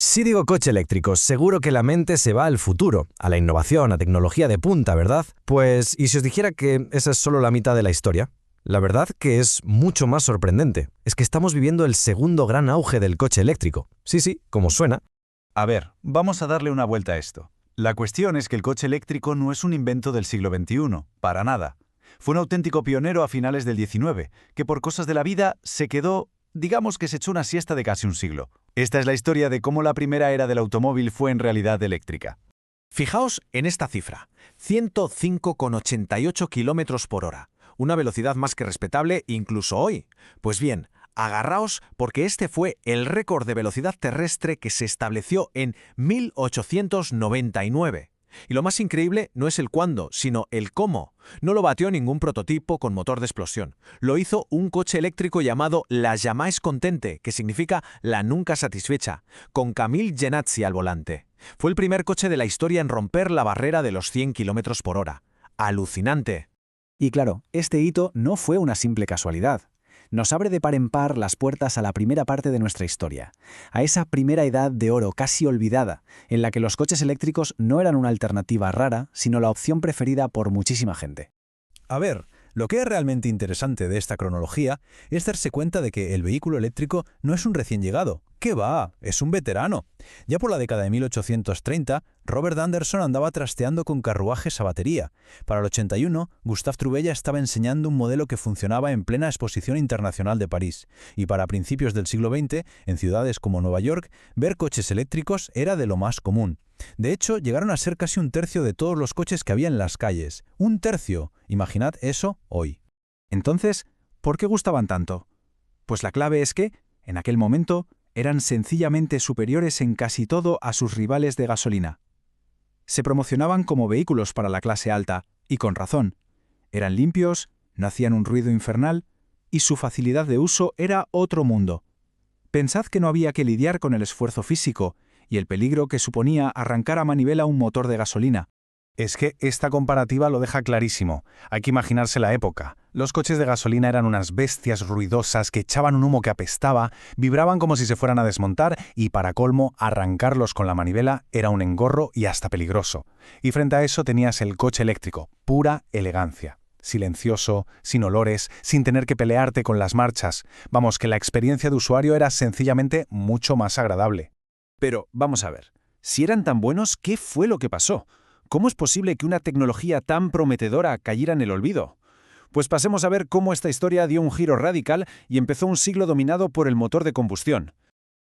Si digo coche eléctrico, seguro que la mente se va al futuro, a la innovación, a tecnología de punta, ¿verdad? Pues, ¿y si os dijera que esa es solo la mitad de la historia? La verdad que es mucho más sorprendente. Es que estamos viviendo el segundo gran auge del coche eléctrico. Sí, sí, como suena. A ver, vamos a darle una vuelta a esto. La cuestión es que el coche eléctrico no es un invento del siglo XXI, para nada. Fue un auténtico pionero a finales del XIX, que por cosas de la vida se quedó, digamos que se echó una siesta de casi un siglo. Esta es la historia de cómo la primera era del automóvil fue en realidad eléctrica. Fijaos en esta cifra, 105,88 km por hora, una velocidad más que respetable incluso hoy. Pues bien, agarraos porque este fue el récord de velocidad terrestre que se estableció en 1899. Y lo más increíble no es el cuándo, sino el cómo. No lo batió ningún prototipo con motor de explosión. Lo hizo un coche eléctrico llamado la Jamais Contente, que significa la nunca satisfecha, con Camille Genazzi al volante. Fue el primer coche de la historia en romper la barrera de los 100 km por hora. ¡Alucinante! Y claro, este hito no fue una simple casualidad. Nos abre de par en par las puertas a la primera parte de nuestra historia, a esa primera edad de oro casi olvidada, en la que los coches eléctricos no eran una alternativa rara, sino la opción preferida por muchísima gente. A ver, lo que es realmente interesante de esta cronología es darse cuenta de que el vehículo eléctrico no es un recién llegado. ¿Qué va? Es un veterano. Ya por la década de 1830, Robert Anderson andaba trasteando con carruajes a batería. Para el 81, Gustave Trouve estaba enseñando un modelo que funcionaba en plena Exposición Internacional de París. Y para principios del siglo XX, en ciudades como Nueva York, ver coches eléctricos era de lo más común. De hecho, llegaron a ser casi un tercio de todos los coches que había en las calles. ¡Un tercio! Imaginad eso hoy. Entonces, ¿por qué gustaban tanto? Pues la clave es que, en aquel momento, eran sencillamente superiores en casi todo a sus rivales de gasolina. Se promocionaban como vehículos para la clase alta, y con razón. Eran limpios, no hacían un ruido infernal, y su facilidad de uso era otro mundo. Pensad que no había que lidiar con el esfuerzo físico y el peligro que suponía arrancar a manivela un motor de gasolina. Es que esta comparativa lo deja clarísimo. Hay que imaginarse la época. Los coches de gasolina eran unas bestias ruidosas que echaban un humo que apestaba, vibraban como si se fueran a desmontar y, para colmo, arrancarlos con la manivela era un engorro y hasta peligroso. Y frente a eso tenías el coche eléctrico, pura elegancia. Silencioso, sin olores, sin tener que pelearte con las marchas. Vamos, que la experiencia de usuario era sencillamente mucho más agradable. Pero, vamos a ver, si eran tan buenos, ¿qué fue lo que pasó? ¿Cómo es posible que una tecnología tan prometedora cayera en el olvido? Pues pasemos a ver cómo esta historia dio un giro radical y empezó un siglo dominado por el motor de combustión.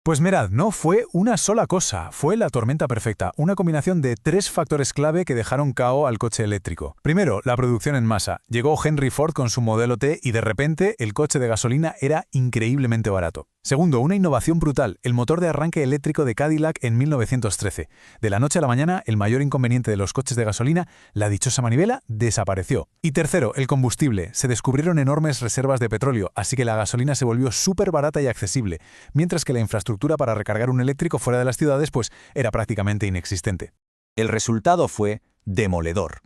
Pues mirad, no fue una sola cosa, fue la tormenta perfecta, una combinación de 3 factores clave que dejaron KO al coche eléctrico. Primero, la producción en masa. Llegó Henry Ford con su modelo T y de repente el coche de gasolina era increíblemente barato. Segundo, una innovación brutal, el motor de arranque eléctrico de Cadillac en 1913. De la noche a la mañana, el mayor inconveniente de los coches de gasolina, la dichosa manivela, desapareció. Y tercero, el combustible. Se descubrieron enormes reservas de petróleo, así que la gasolina se volvió súper barata y accesible, mientras que la infraestructura para recargar un eléctrico fuera de las ciudades pues era prácticamente inexistente. El resultado fue demoledor.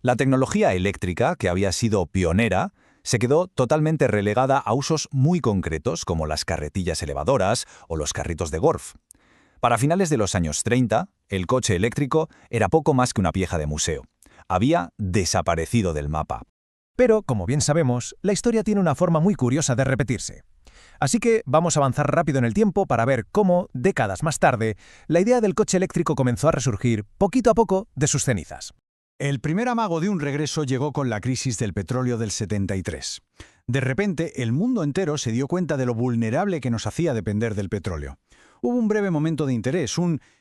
La tecnología eléctrica, que había sido pionera, se quedó totalmente relegada a usos muy concretos como las carretillas elevadoras o los carritos de golf. Para finales de los años 30, el coche eléctrico era poco más que una pieza de museo. Había desaparecido del mapa. Pero, como bien sabemos, la historia tiene una forma muy curiosa de repetirse. Así que vamos a avanzar rápido en el tiempo para ver cómo, décadas más tarde, la idea del coche eléctrico comenzó a resurgir, poquito a poco, de sus cenizas. El primer amago de un regreso llegó con la crisis del petróleo del 73. De repente, el mundo entero se dio cuenta de lo vulnerable que nos hacía depender del petróleo. Hubo un breve momento de interés,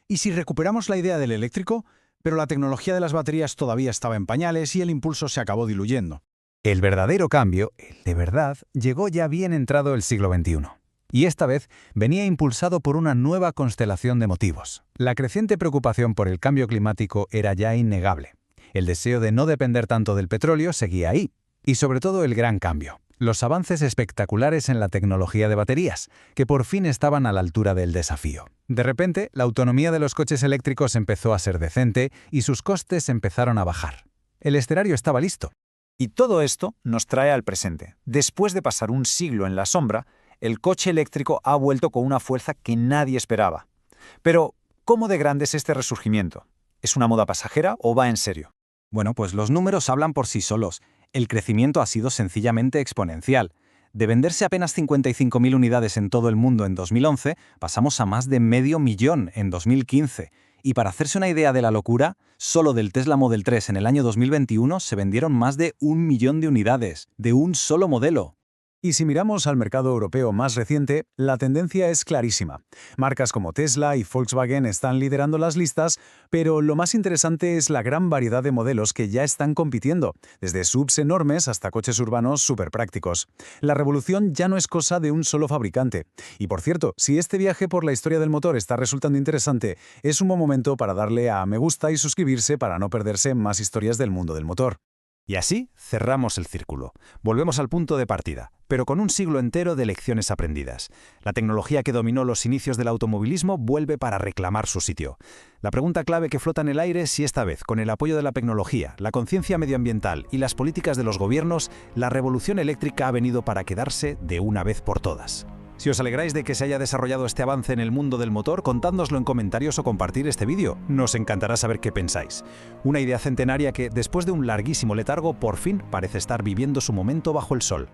¿y si recuperamos la idea del eléctrico? Pero la tecnología de las baterías todavía estaba en pañales y el impulso se acabó diluyendo. El verdadero cambio, el de verdad, llegó ya bien entrado el siglo XXI. Y esta vez venía impulsado por una nueva constelación de motivos. La creciente preocupación por el cambio climático era ya innegable. El deseo de no depender tanto del petróleo seguía ahí. Y sobre todo el gran cambio. Los avances espectaculares en la tecnología de baterías, que por fin estaban a la altura del desafío. De repente, la autonomía de los coches eléctricos empezó a ser decente y sus costes empezaron a bajar. El escenario estaba listo. Y todo esto nos trae al presente. Después de pasar un siglo en la sombra, el coche eléctrico ha vuelto con una fuerza que nadie esperaba. Pero, ¿cómo de grande es este resurgimiento? ¿Es una moda pasajera o va en serio? Bueno, pues los números hablan por sí solos. El crecimiento ha sido sencillamente exponencial. De venderse apenas 55.000 unidades en todo el mundo en 2011, pasamos a más de 500.000 en 2015. Y para hacerse una idea de la locura, solo del Tesla Model 3 en el año 2021 se vendieron más de 1 millón de unidades, de un solo modelo. Y si miramos al mercado europeo más reciente, la tendencia es clarísima. Marcas como Tesla y Volkswagen están liderando las listas, pero lo más interesante es la gran variedad de modelos que ya están compitiendo, desde SUVs enormes hasta coches urbanos súper prácticos. La revolución ya no es cosa de un solo fabricante. Y por cierto, si este viaje por la historia del motor está resultando interesante, es un buen momento para darle a me gusta y suscribirse para no perderse más historias del mundo del motor. Y así cerramos el círculo. Volvemos al punto de partida, pero con un siglo entero de lecciones aprendidas. La tecnología que dominó los inicios del automovilismo vuelve para reclamar su sitio. La pregunta clave que flota en el aire es si esta vez, con el apoyo de la tecnología, la conciencia medioambiental y las políticas de los gobiernos, la revolución eléctrica ha venido para quedarse de una vez por todas. Si os alegráis de que se haya desarrollado este avance en el mundo del motor, contádnoslo en comentarios o compartir este vídeo. Nos encantará saber qué pensáis. Una idea centenaria que, después de un larguísimo letargo, por fin parece estar viviendo su momento bajo el sol.